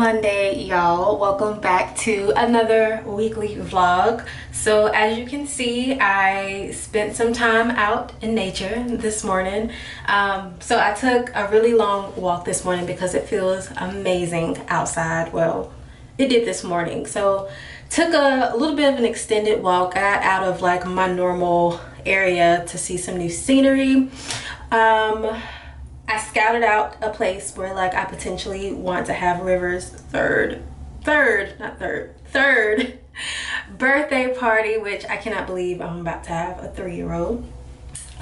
Monday, y'all. Welcome back to another weekly vlog. So as you can see, I spent some time out in nature this morning. So I took a really long walk this morning because it feels amazing outside. Well, it did this morning. So took a little bit of an extended walk. I got out of like my normal area to see some new scenery. I scouted out a place where like I potentially want to have River's third birthday party, which I cannot believe I'm about to have a 3-year-old.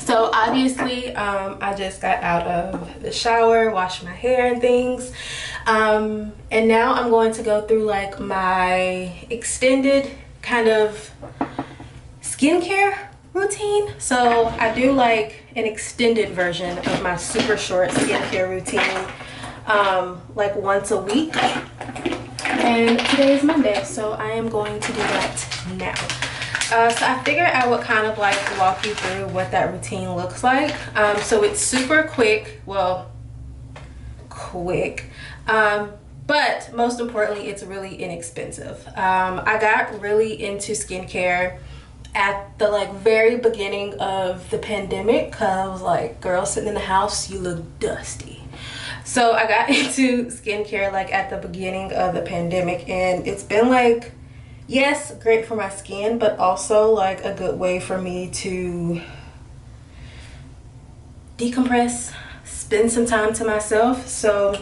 So obviously I just got out of the shower, washed my hair and things, and now I'm going to go through like my extended kind of skincare routine. So I do like an extended version of my super short skincare routine like once a week, and today is Monday, so I am going to do that now. So I figured I would kind of like walk you through what that routine looks like. So it's super quick, well, but most importantly, it's really inexpensive. I got really into skincare at the like very beginning of the pandemic because I was like, girl, sitting in the house, you look dusty. So I got into skincare like at the beginning of the pandemic, and it's been like, yes, great for my skin, but also like a good way for me to decompress, spend some time to myself. So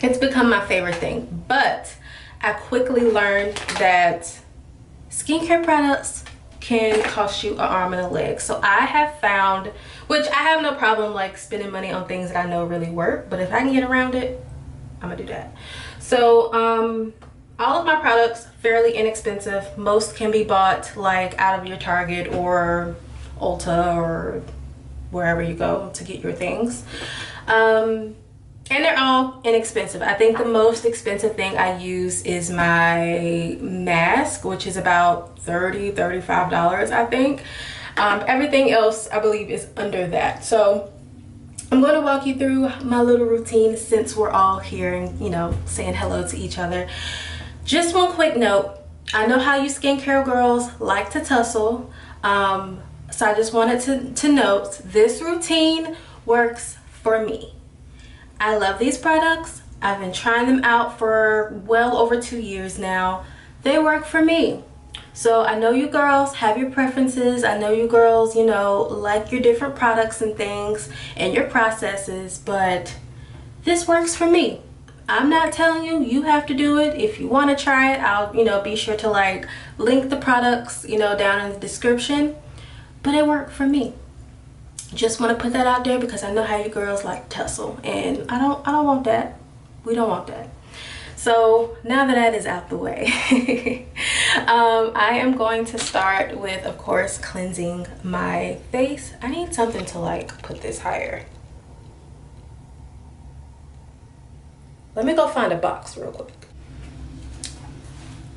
it's become my favorite thing. But I quickly learned that skincare products can cost you an arm and a leg. So I have found, which I have no problem like spending money on things that I know really work, but if I can get around it, I'm gonna do that. So all of my products fairly inexpensive. Most can be bought like out of your Target or Ulta or wherever you go to get your things. And they're all inexpensive. I think the most expensive thing I use is my mask, which is about $35, I think. Everything else I believe is under that. So I'm going to walk you through my little routine since we're all here and, you know, saying hello to each other. Just one quick note. I know how you skincare girls like to tussle. So I just wanted to note this routine works for me. I love these products. I've been trying them out for well over 2 years now. They work for me. So I know you girls have your preferences. I know you girls, you know, like your different products and things and your processes, but this works for me. I'm not telling you you have to do it. If you want to try it, I'll, you know, be sure to like link the products, you know, down in the description, but it worked for me. Just want to put that out there because I know how you girls like tussle, and I don't want that. We don't want that. So now that that is out the way, I am going to start with, of course, cleansing my face. I need something to like put this higher. Let me go find a box real quick.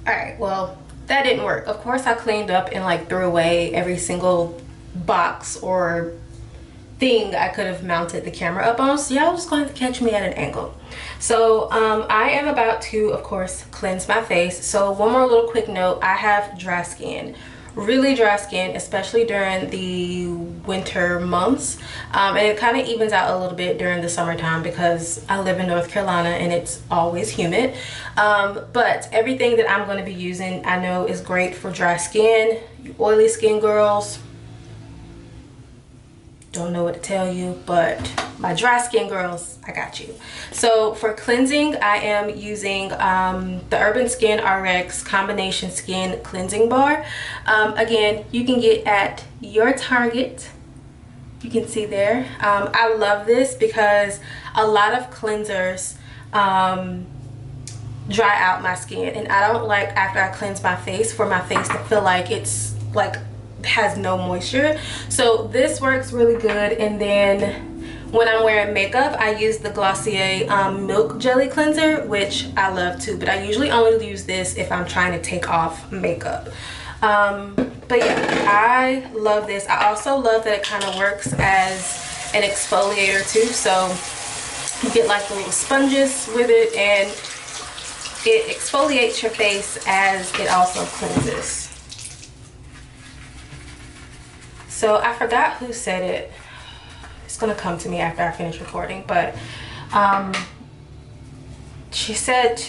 All right, well, that didn't work. Of course, I cleaned up and like threw away every single box or thing I could have mounted the camera up on, so y'all just going to catch me at an angle. So I am about to, of course, cleanse my face. So one more little quick note, I have dry skin, really dry skin, especially during the winter months, and it kind of evens out a little bit during the summertime because I live in North Carolina and it's always humid. But everything that I'm going to be using I know is great for dry skin. You oily skin girls, don't know what to tell you, but my dry skin girls, I got you. So for cleansing, I am using the Urban Skin RX Combination Skin Cleansing Bar. Again, you can get at your Target. You can see there. I love this because a lot of cleansers dry out my skin, and I don't like after I cleanse my face for my face to feel like it's like has no moisture. So this works really good. And then when I'm wearing makeup, I use the Glossier Milk Jelly Cleanser, which I love too, but I usually only use this if I'm trying to take off makeup. But yeah, I love this. I also love that it kind of works as an exfoliator too. So you get like the little sponges with it, and it exfoliates your face as it also cleanses. So I forgot who said it. It's gonna come to me after I finish recording, but she said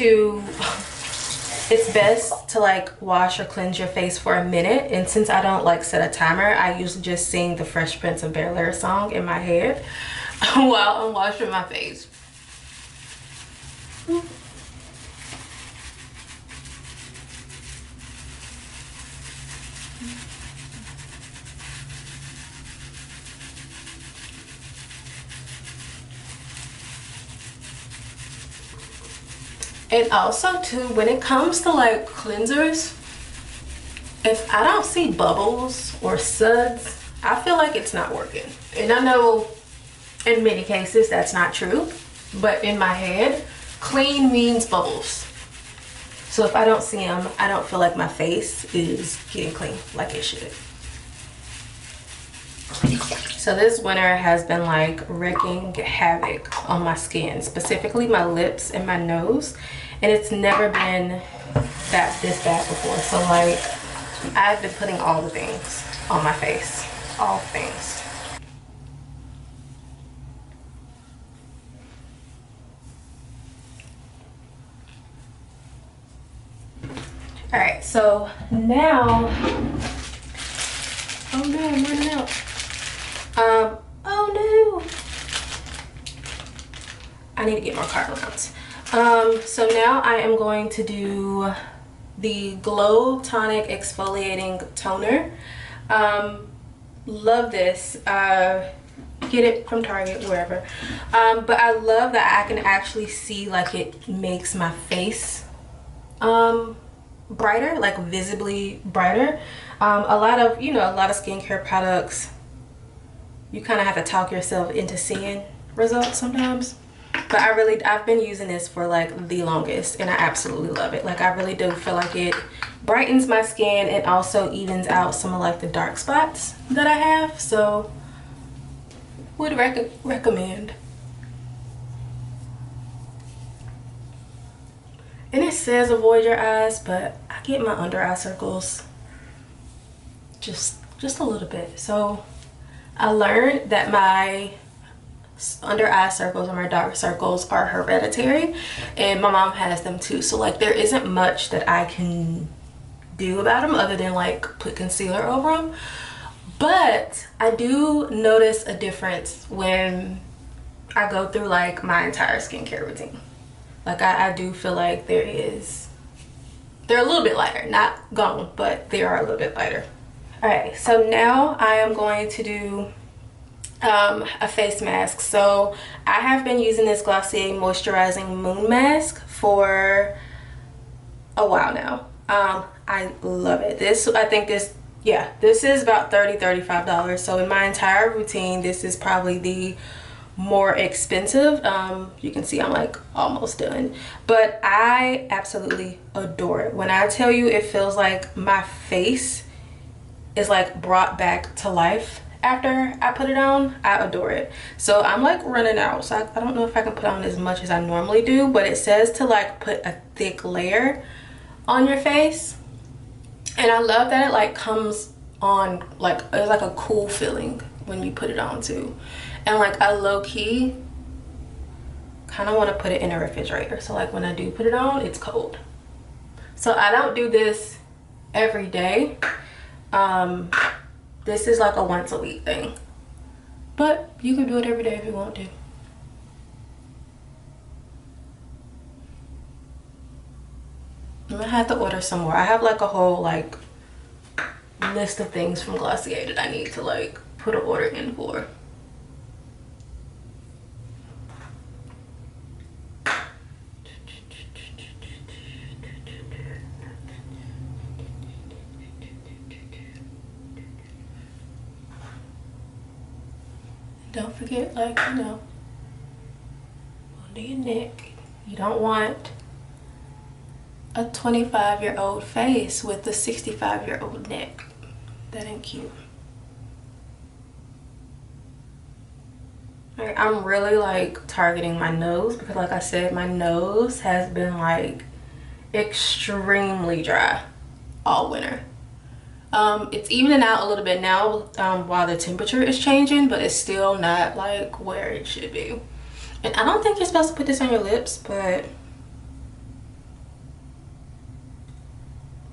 it's best to like wash or cleanse your face for a minute, and since I don't like set a timer, I usually just sing the Fresh Prince of Bel-Air song in my head while I'm washing my face. And also too, when it comes to like cleansers, if I don't see bubbles or suds, I feel like it's not working. And I know in many cases that's not true, but in my head, clean means bubbles. So if I don't see them, I don't feel like my face is getting clean like it should. So this winter has been like wreaking havoc on my skin, specifically my lips and my nose, and it's never been this bad before. So like I've been putting all the things on my face, all things. All right, so now, oh no, I'm running out. Oh no, I need to get more card rounds. So now I am going to do the Glow Tonic Exfoliating Toner. Love this. Get it from Target, wherever. But I love that I can actually see like it makes my face brighter, like visibly brighter. A lot of skincare products, you kind of have to talk yourself into seeing results sometimes, but I've been using this for like the longest, and I absolutely love it. Like I really do feel like it brightens my skin and also evens out some of like the dark spots that I have, so would recommend. And it says avoid your eyes, but I get my under eye circles just a little bit. So I learned that my under eye circles or my dark circles are hereditary, and my mom has them too. So like there isn't much that I can do about them other than like put concealer over them. But I do notice a difference when I go through like my entire skincare routine. Like I do feel like they're a little bit lighter, not gone, but they are a little bit lighter. All right, so now I am going to do a face mask. So I have been using this Glossier Moisturizing Moon Mask for a while now. I love it. This is about $35. So in my entire routine, this is probably the more expensive. You can see I'm like almost done, but I absolutely adore it. When I tell you, it feels like my face is like brought back to life after I put it on. I adore it. So I'm like running out, so I don't know if I can put on as much as I normally do, but it says to like put a thick layer on your face, and I love that it like comes on like it's like a cool feeling when you put it on too. And like I low-key kind of want to put it in a refrigerator, so like when I do put it on, it's cold. So I don't do this every day. This is like a once a week thing, but you can do it every day if you want to. I'm gonna have to order some more. I have like a whole like list of things from Glossier that I need to like put an order in for. Don't forget, like, you know, under your neck. You don't want a 25-year-old face with a 65-year-old neck. That ain't cute. Alright, I'm really like targeting my nose because like I said, my nose has been like extremely dry all winter. It's evening out a little bit now while the temperature is changing, but it's still not like where it should be. And I don't think you're supposed to put this on your lips, but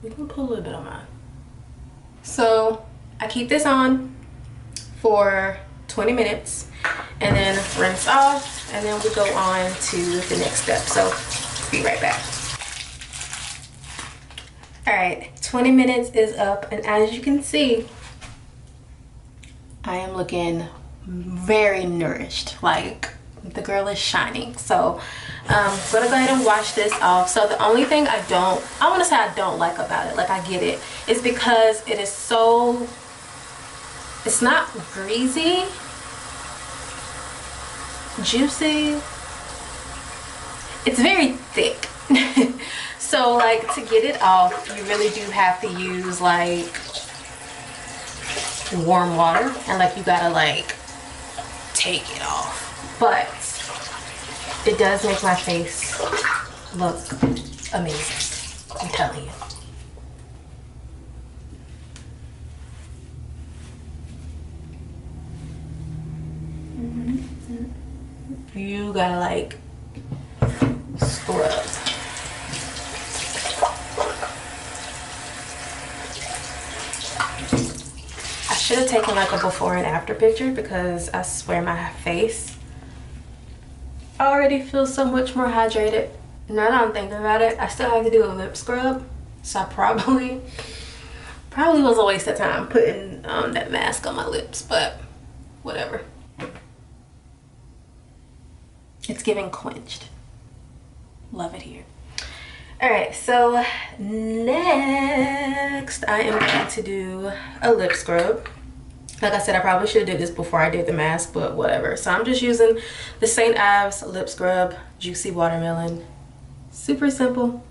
we can put a little bit on mine. So I keep this on for 20 minutes and then rinse off, and then we go on to the next step. So be right back. All right, 20 minutes is up, and as you can see, I am looking very nourished. Like, the girl is shining. So I'm gonna go ahead and wash this off. So the only thing I want to say I don't like about it, like I get it, is because it is so, it's not greasy, juicy, it's very thick. So like, to get it off, you really do have to use like warm water, and like you gotta like take it off. But it does make my face look amazing, I'm telling you. You gotta like scrub. I should have taken like a before and after picture, because I swear my face already feels so much more hydrated. Now that I'm thinking about it, I still have to do a lip scrub, so I probably was a waste of time putting that mask on my lips, but whatever. It's giving quenched. Love it here. All right, so next I am going to do a lip scrub. Like I said, I probably should have did this before I did the mask, but whatever. So I'm just using the St. Ives lip scrub, Juicy Watermelon. Super simple,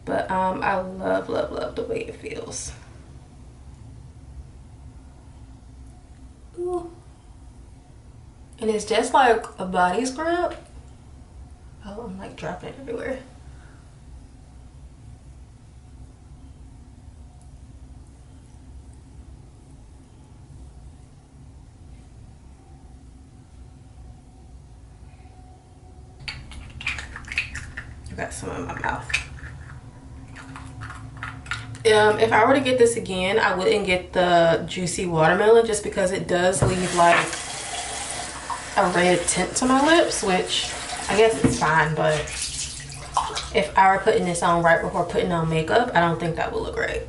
but I love the way it feels. Ooh. And it's just like a body scrub. Oh, I'm like dropping it everywhere. I got some in my mouth. If I were to get this again, I wouldn't get the Juicy Watermelon, just because it does leave like a red tint to my lips, which I guess it's fine, but if I were putting this on right before putting on makeup, I don't think that would look great.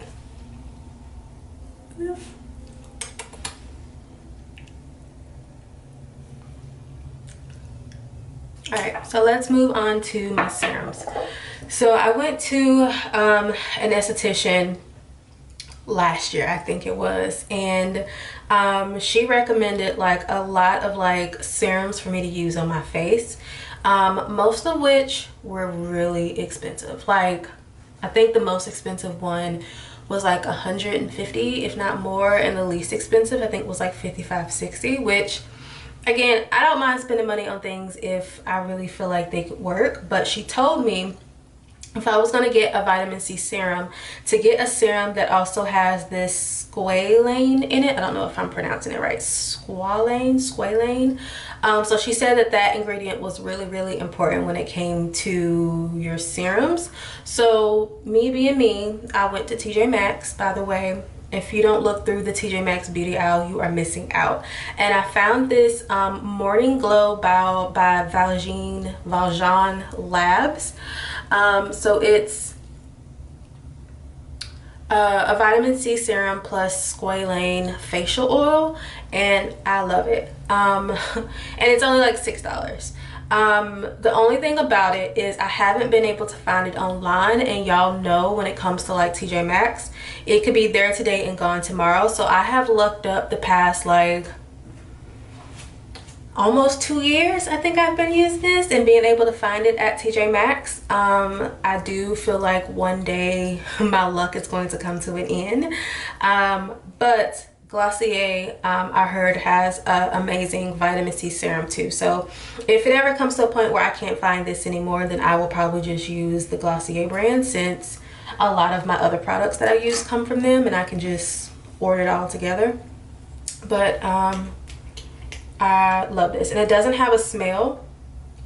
Yeah. All right, so let's move on to my serums. So I went to an esthetician last year, I think it was, and she recommended like a lot of like serums for me to use on my face, most of which were really expensive. Like, I think the most expensive one was like 150, if not more, and the least expensive I think was like 55, 60, which again, I don't mind spending money on things if I really feel like they could work. But she told me if I was going to get a vitamin C serum, to get a serum that also has this squalane in it. I don't know if I'm pronouncing it right. Squalane. So she said that that ingredient was really important when it came to your serums. So me being me, I went to TJ Maxx. By the way, if you don't look through the TJ Maxx beauty aisle, you are missing out. And I found this Morning Glow by Valjean Labs. So it's a vitamin C serum plus squalane facial oil, and I love it. And it's only like $6. The only thing about it is I haven't been able to find it online, and y'all know when it comes to like TJ Maxx, it could be there today and gone tomorrow. So I have looked up the past like almost 2 years, I think I've been using this, and being able to find it at TJ Maxx. I do feel like one day my luck is going to come to an end, but Glossier, I heard, has an amazing vitamin C serum too. So if it ever comes to a point where I can't find this anymore, then I will probably just use the Glossier brand, since a lot of my other products that I use come from them and I can just order it all together. But I love this, and it doesn't have a smell.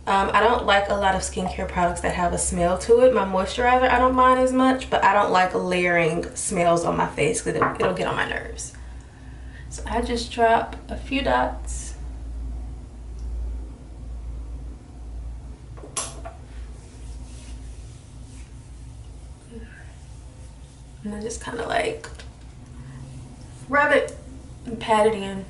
I don't like a lot of skincare products that have a smell to it. My moisturizer I don't mind as much, but I don't like layering smells on my face because it'll get on my nerves. So I just drop a few dots. And I just kind of like rub it and pat it in.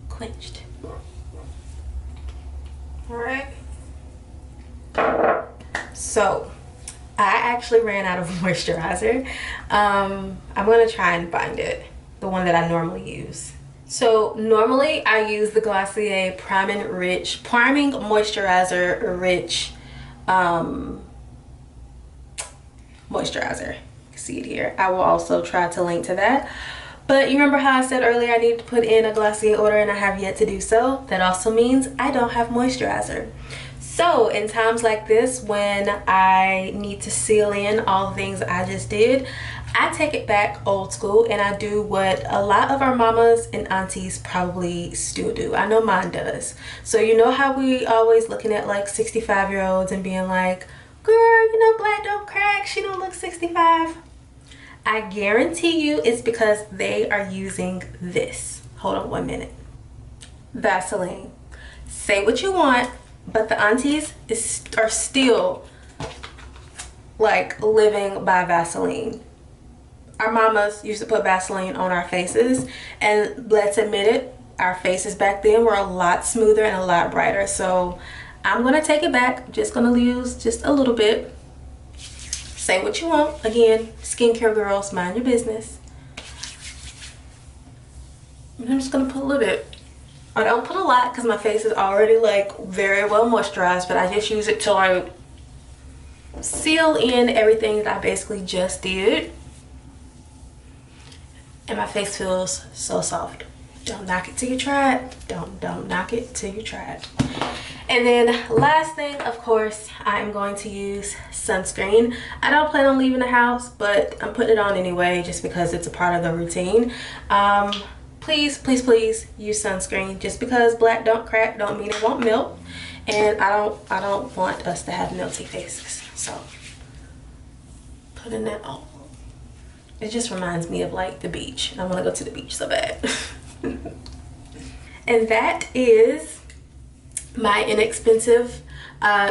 Clenched. All right. So I actually ran out of moisturizer. I'm gonna try and find it, the one that I normally use. So normally I use the Glossier Priming Moisturizer Rich moisturizer. You can see it here. I will also try to link to that. But you remember how I said earlier I need to put in a Glossier order and I have yet to do so? That also means I don't have moisturizer. So in times like this, when I need to seal in all the things I just did, I take it back old school and I do what a lot of our mamas and aunties probably still do. I know mine does. So you know how we always looking at like 65-year-olds and being like, girl, you know black don't crack, she don't look 65. I guarantee you it's because they are using this. Hold on 1 minute. Vaseline. Say what you want, but the aunties are still like living by Vaseline. Our mamas used to put Vaseline on our faces, and let's admit it, our faces back then were a lot smoother and a lot brighter. So I'm gonna take it back. Just gonna use just a little bit. Say what you want. Again, skincare girls, mind your business. And I'm just gonna put a little bit. I don't put a lot because my face is already like very well moisturized, but I just use it to like seal in everything that I basically just did. And my face feels so soft. Don't knock it till you try it. Don't knock it till you try it. And then last thing, of course, I am going to use sunscreen. I don't plan on leaving the house, but I'm putting it on anyway just because it's a part of the routine. Please, please, please use sunscreen. Just because black don't crack don't mean it won't melt. And I don't want us to have melty faces. So putting that on. It just reminds me of like the beach. I want to go to the beach so bad. And that is my inexpensive,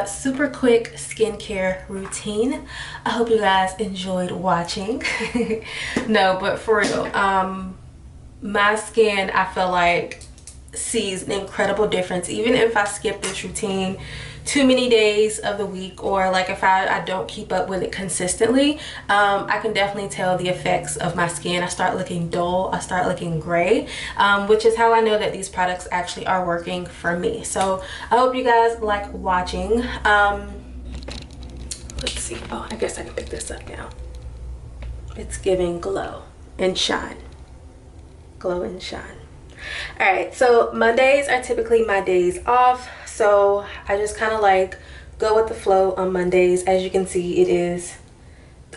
super quick skincare routine. I hope you guys enjoyed watching. No, but for real, my skin, I feel like, sees an incredible difference even if I skip this routine too many days of the week, or like if I don't keep up with it consistently. I can definitely tell the effects of my skin. I start looking dull, I start looking gray, which is how I know that these products actually are working for me. So I hope you guys like watching. Let's see. Oh, I guess I can pick this up now. It's giving glow and shine. Glow and shine. All right, so Mondays are typically my days off, so I just kind of like go with the flow on Mondays. As you can see, it is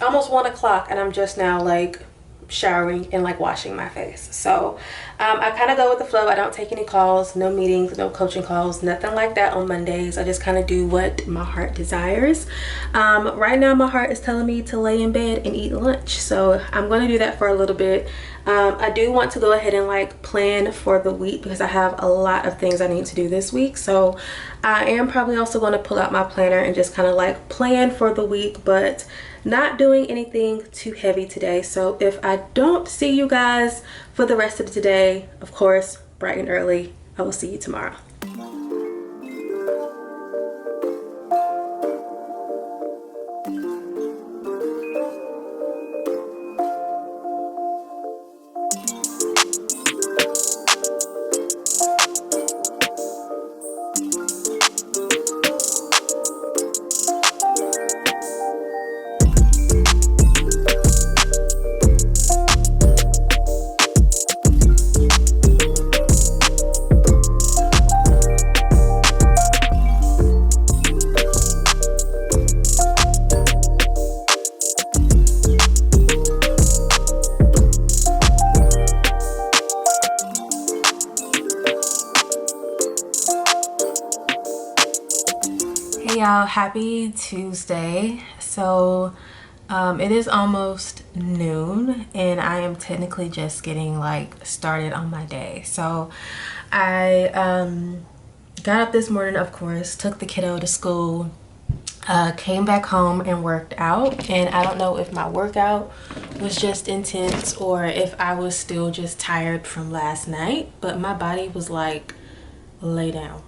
almost 1 o'clock and I'm just now like showering and like washing my face. So I kind of go with the flow. I don't take any calls, no meetings, no coaching calls, nothing like that on Mondays. I just kind of do what my heart desires. Right now my heart is telling me to lay in bed and eat lunch, so I'm going to do that for a little bit. I do want to go ahead and like plan for the week because I have a lot of things I need to do this week. So I am probably also going to pull out my planner and just kind of like plan for the week, but not doing anything too heavy today. So if I don't see you guys for the rest of today, of course, bright and early, I will see you tomorrow. happy Tuesday. So it is almost noon and I am technically just getting like started on my day. So I got up this morning, of course, took the kiddo to school, came back home and worked out. And I don't know if my workout was just intense or if I was still just tired from last night, but my body was like, lay down,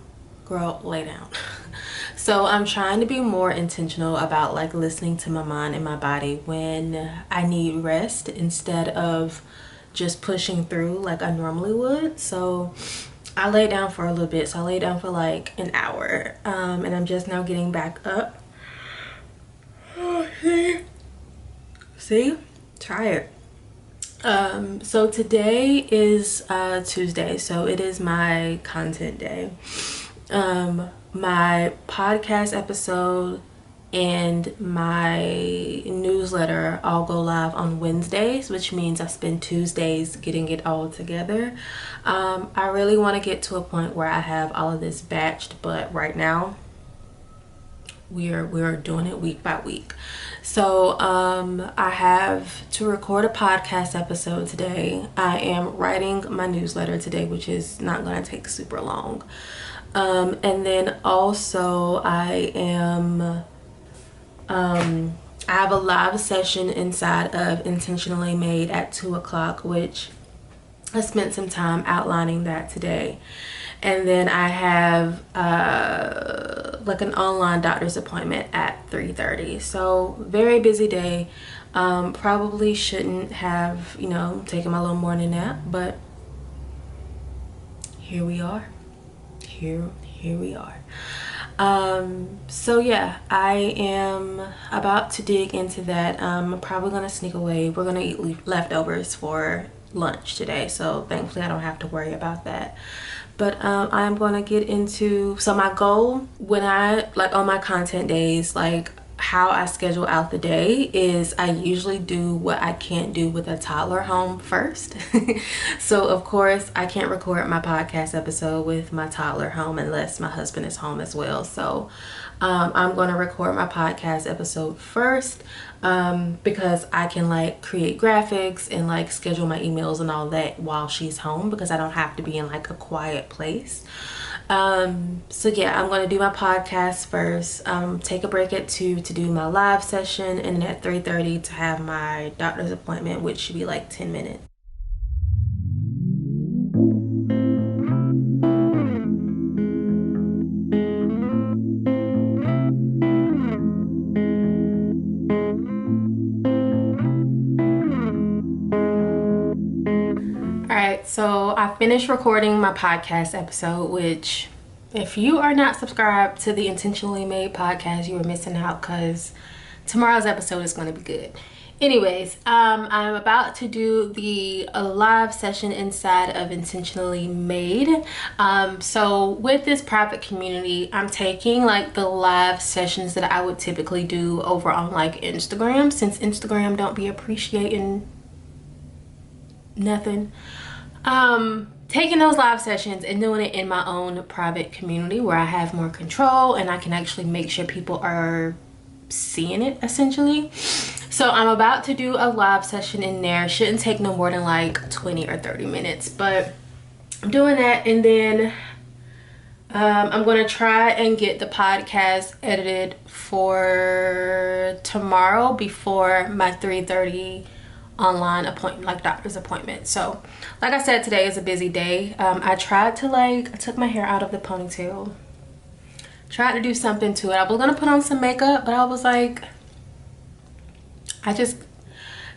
girl, lay down. So I'm trying to be more intentional about like listening to my mind and my body when I need rest instead of just pushing through like I normally would. So I laid down for a little bit. So I laid down for like an hour, and I'm just now getting back up. Oh, see, tired. So today is Tuesday, so it is my content day. My podcast episode and my newsletter all go live on Wednesdays, which means I spend Tuesdays getting it all together. I really want to get to a point where I have all of this batched, but right now we're doing it week by week. So I have to record a podcast episode today. I am writing my newsletter today, which is not going to take super long. And then also I have a live session inside of Intentionally Made at 2 o'clock, which I spent some time outlining that today. And then I have like an online doctor's appointment at 3:30. So very busy day. Probably shouldn't have, taken my little morning nap, but here we are. Here we are. So yeah, I am about to dig into that. I'm probably gonna sneak away. We're gonna eat leftovers for lunch today, so thankfully I don't have to worry about that. But I'm gonna get into, so my goal when I like on my content days, like how I schedule out the day is I usually do what I can't do with a toddler home first. So of course I can't record my podcast episode with my toddler home unless my husband is home as well. So I'm going to record my podcast episode first because I can like create graphics and like schedule my emails and all that while she's home, because I don't have to be in like a quiet place. So yeah, I'm going to do my podcast first, take a break at 2 to do my live session, and then at 3:30 to have my doctor's appointment, which should be like 10 minutes. Alright, so I finished recording my podcast episode, which if you are not subscribed to the Intentionally Made podcast, you are missing out because tomorrow's episode is going to be good. Anyways, I'm about to do the live session inside of Intentionally Made. So with this private community, I'm taking like the live sessions that I would typically do over on like Instagram, since Instagram don't be appreciating nothing. Taking those live sessions and doing it in my own private community where I have more control and I can actually make sure people are seeing it essentially. So I'm about to do a live session in there. Shouldn't take no more than like 20 or 30 minutes, but I'm doing that. And then I'm going to try and get the podcast edited for tomorrow before my 3:30 online appointment, like doctor's appointment. So like I said, today is a busy day. I tried to I took my hair out of the ponytail, tried to do something to it. I was gonna put on some makeup, but I was like, I just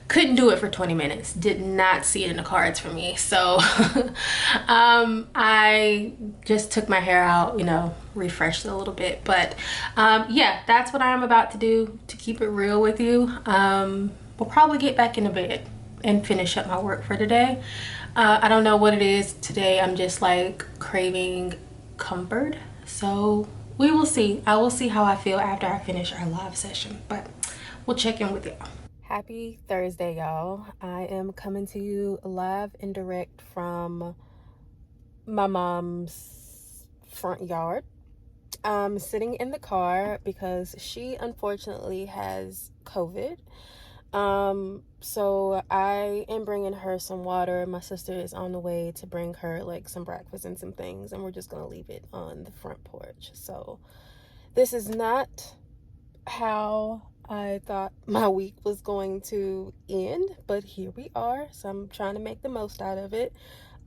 couldn't do it for 20 minutes. Did not see it in the cards for me. So I just took my hair out, refreshed it a little bit. But yeah, that's what I'm about to do, to keep it real with you. We'll probably get back into bed and finish up my work for today. I don't know what it is today. I'm just like craving comfort. So we will see. I will see how I feel after I finish our live session, but we'll check in with y'all. Happy Thursday, y'all. I am coming to you live and direct from my mom's front yard. I'm sitting in the car because she unfortunately has COVID. So I am bringing her some water. My sister is on the way to bring her like some breakfast and some things, and we're just gonna leave it on the front porch. So this is not how I thought my week was going to end, but here we are. So I'm trying to make the most out of it.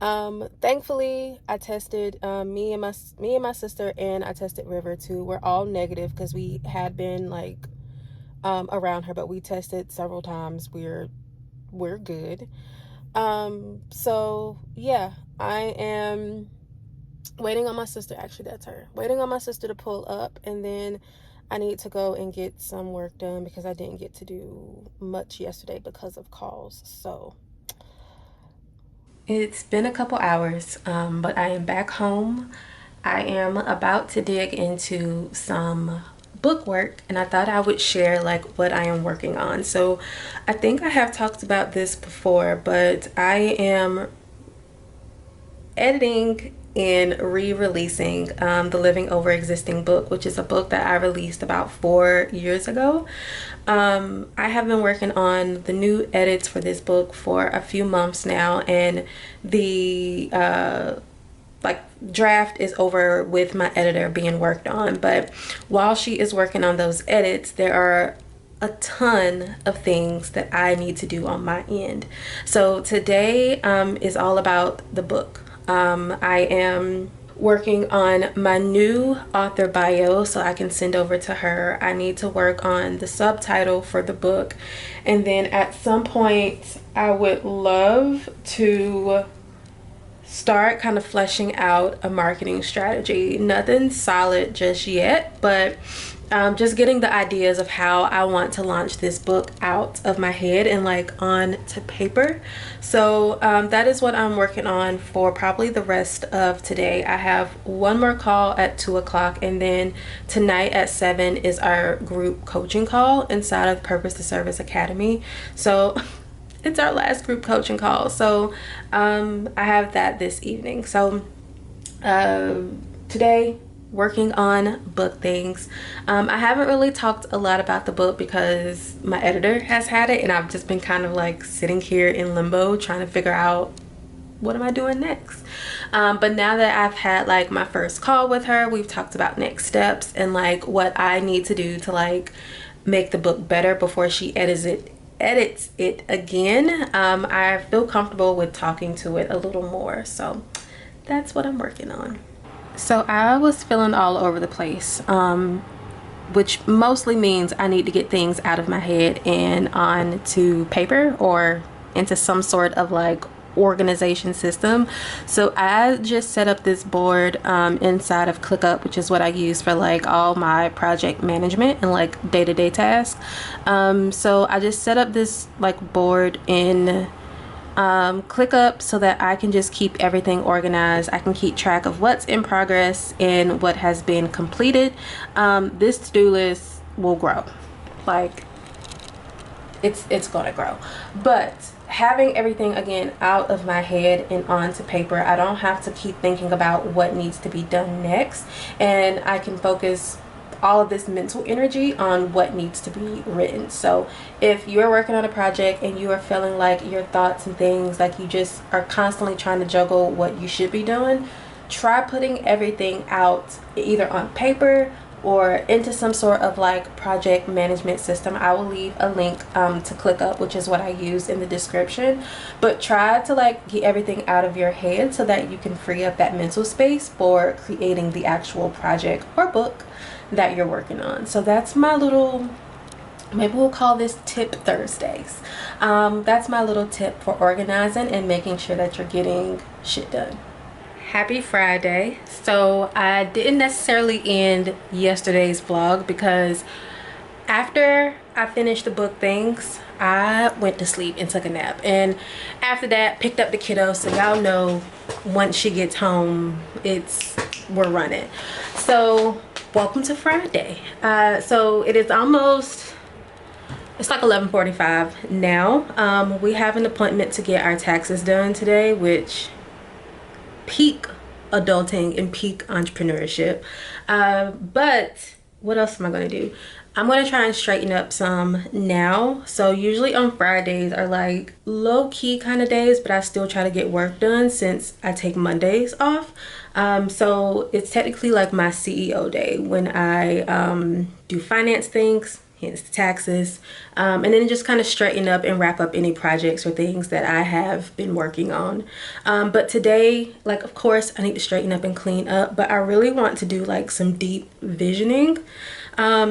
Thankfully I tested, me and my sister, and I tested River too. We're all negative because we had been like around her, but we tested several times. We're good. So yeah, I am waiting on my sister. Actually, that's her. Waiting on my sister to pull up, and then I need to go and get some work done because I didn't get to do much yesterday because of calls. So it's been a couple hours, but I am back home. I am about to dig into some book work, and I thought I would share like what I am working on. So I think I have talked about this before, but I am editing and re-releasing the Living Over Existing book, which is a book that I released about 4 years ago. I have been working on the new edits for this book for a few months now, and the like draft is over with my editor being worked on. But while she is working on those edits, there are a ton of things that I need to do on my end. So today is all about the book. I am working on my new author bio so I can send over to her. I need to work on the subtitle for the book, and then at some point I would love to start kind of fleshing out a marketing strategy. Nothing solid just yet, but just getting the ideas of how I want to launch this book out of my head and like on to paper. So that is what I'm working on for probably the rest of today. I have one more call at 2 o'clock, and then tonight at 7 is our group coaching call inside of Purpose to Service Academy. So it's our last group coaching call. So I have that this evening. So today, working on book things. I haven't really talked a lot about the book because my editor has had it, and I've just been kind of like sitting here in limbo trying to figure out what am I doing next. But now that I've had like my first call with her, we've talked about next steps and like what I need to do to like make the book better before she edits it again. I feel comfortable with talking to it a little more. So that's what I'm working on. So I was feeling all over the place, which mostly means I need to get things out of my head and onto paper or into some sort of like organization system. So I just set up this board inside of ClickUp, which is what I use for like all my project management and like day-to-day tasks. So I just set up this like board in ClickUp so that I can just keep everything organized. I can keep track of what's in progress and what has been completed. This to-do list will grow, like it's gonna grow, but having everything again out of my head and onto paper, I don't have to keep thinking about what needs to be done next, and I can focus all of this mental energy on what needs to be written. So if you're working on a project and you are feeling like your thoughts and things like you just are constantly trying to juggle what you should be doing, try putting everything out either on paper or into some sort of like project management system. I will leave a link to ClickUp, which is what I use, in the description. But try to like get everything out of your head so that you can free up that mental space for creating the actual project or book that you're working on. So that's my little, maybe we'll call this Tip Thursdays. That's my little tip for organizing and making sure that you're getting shit done. Happy Friday. So I didn't necessarily end yesterday's vlog because after I finished the book things, I went to sleep and took a nap, and after that picked up the kiddo. So y'all know once she gets home, we're running. So welcome to Friday. So it is almost, it's like 11:45 now. We have an appointment to get our taxes done today, which peak adulting and peak entrepreneurship. But what else am I gonna do? I'm gonna try and straighten up some now. So usually on Fridays are like low-key kind of days, but I still try to get work done since I take Mondays off. So it's technically like my CEO day when I do finance things, hence the taxes, and then just kind of straighten up and wrap up any projects or things that I have been working on. But today, like, of course I need to straighten up and clean up, but I really want to do like some deep visioning,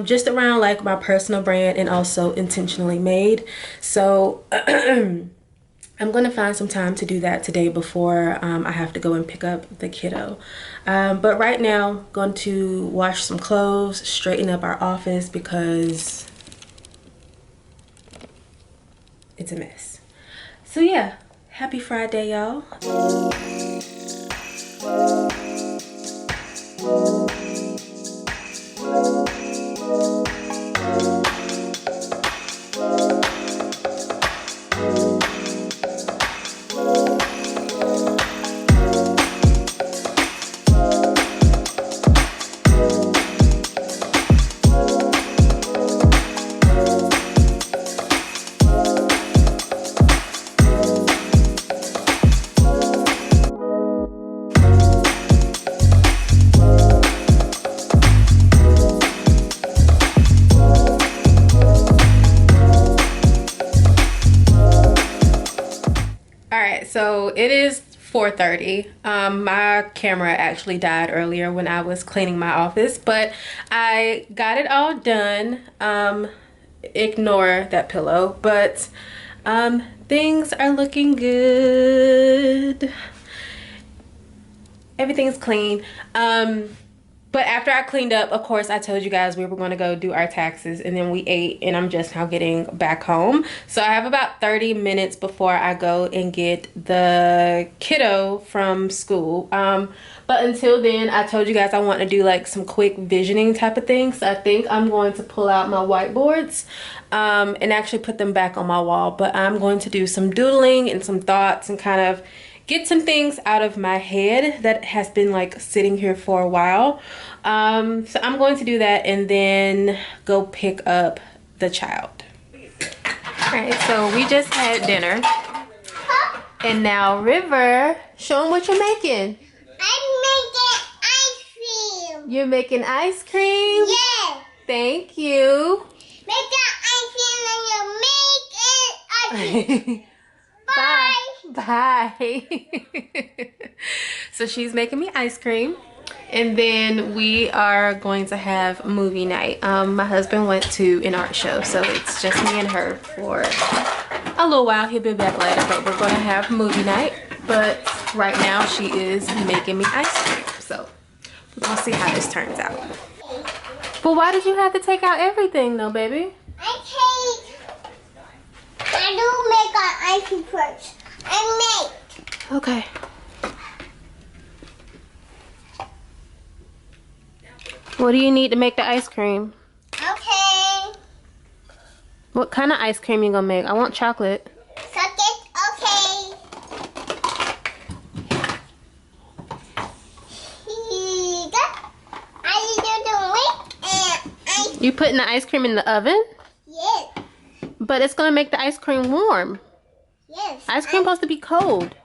just around like my personal brand and also intentionally made. So I'm gonna find some time to do that today before I have to go and pick up the kiddo. But right now, I'm going to wash some clothes, straighten up our office because it's a mess. So yeah, happy Friday, y'all. So it is 4:30. My camera actually died earlier when I was cleaning my office, but I got it all done. Ignore that pillow, but things are looking good. Everything's clean. But after I cleaned up, of course, I told you guys we were going to go do our taxes, and then we ate, and I'm just now getting back home. So I have about 30 minutes before I go and get the kiddo from school. But until then, I told you guys I want to do like some quick visioning type of things. So I think I'm going to pull out my whiteboards and actually put them back on my wall. But I'm going to do some doodling and some thoughts and kind of get some things out of my head that has been like sitting here for a while. So I'm going to do that and then go pick up the child. All right, so we just had dinner. And now River, show them what you're making. I'm making ice cream. You're making ice cream? Yeah. Thank you. Make the ice cream and you make it ice cream. Bye. Bye. So she's making me ice cream, and then we are going to have movie night. My husband went to an art show, so it's just me and her for a little while. He'll be back later, but we're going to have movie night. But right now she is making me ice cream, so we're going to see how this turns out. But why did you have to take out everything though, baby? I do make an ice cream first. I make. Okay. What do you need to make the ice cream? Okay. What kind of ice cream you gonna make? I want chocolate. Chocolate. Okay. You putting the ice cream in the oven? Yes. But it's gonna make the ice cream warm. Yes. Ice cream supposed to be cold.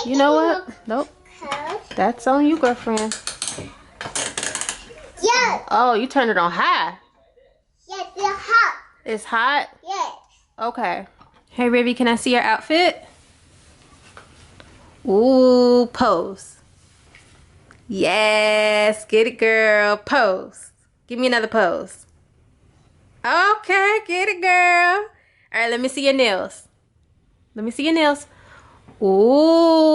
You know what? Nope. Cold. That's on you, girlfriend. Yes. Oh, you turned it on high. Yes, it's hot. It's hot? Yes. Okay. Hey, Rivy, can I see your outfit? Ooh, pose. Yes, get it, girl. Pose. Give me another pose. Okay, get it, girl. All right, let me see your nails. Let me see your nails. Ooh,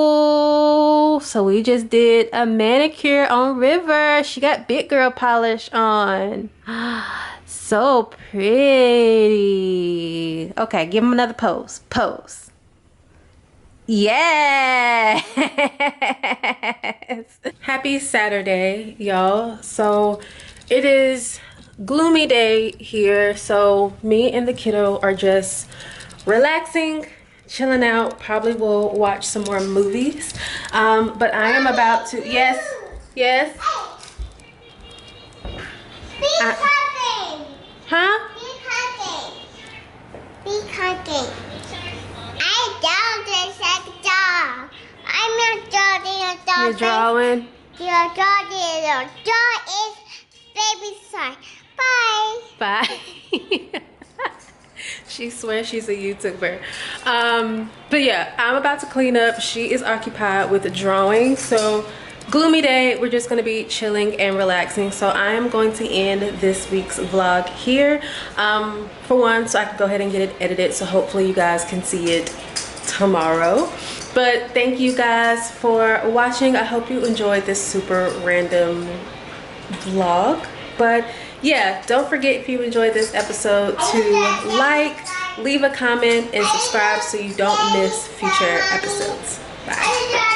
so we just did a manicure on River. She got big girl polish on. So pretty. Okay, give him another pose. Pose. Yes. Happy Saturday, y'all. So it is gloomy day here. So me and the kiddo are just relaxing, chilling out. Probably will watch some more movies. But I am about to, yes. Be cooking. Huh? Be cooking. I don't just draw. I'm not drawing a dog. You're drawing? Your dog is baby shark. Bye. Bye. She swears she's a YouTuber. But yeah, I'm about to clean up. She is occupied with drawing. So gloomy day, we're just gonna be chilling and relaxing. So I am going to end this week's vlog here. For one, so I can go ahead and get it edited. So hopefully you guys can see it tomorrow. But thank you guys for watching. I hope you enjoyed this super random vlog. But yeah, don't forget, if you enjoyed this episode, to like, leave a comment, and subscribe so you don't miss future episodes. Bye.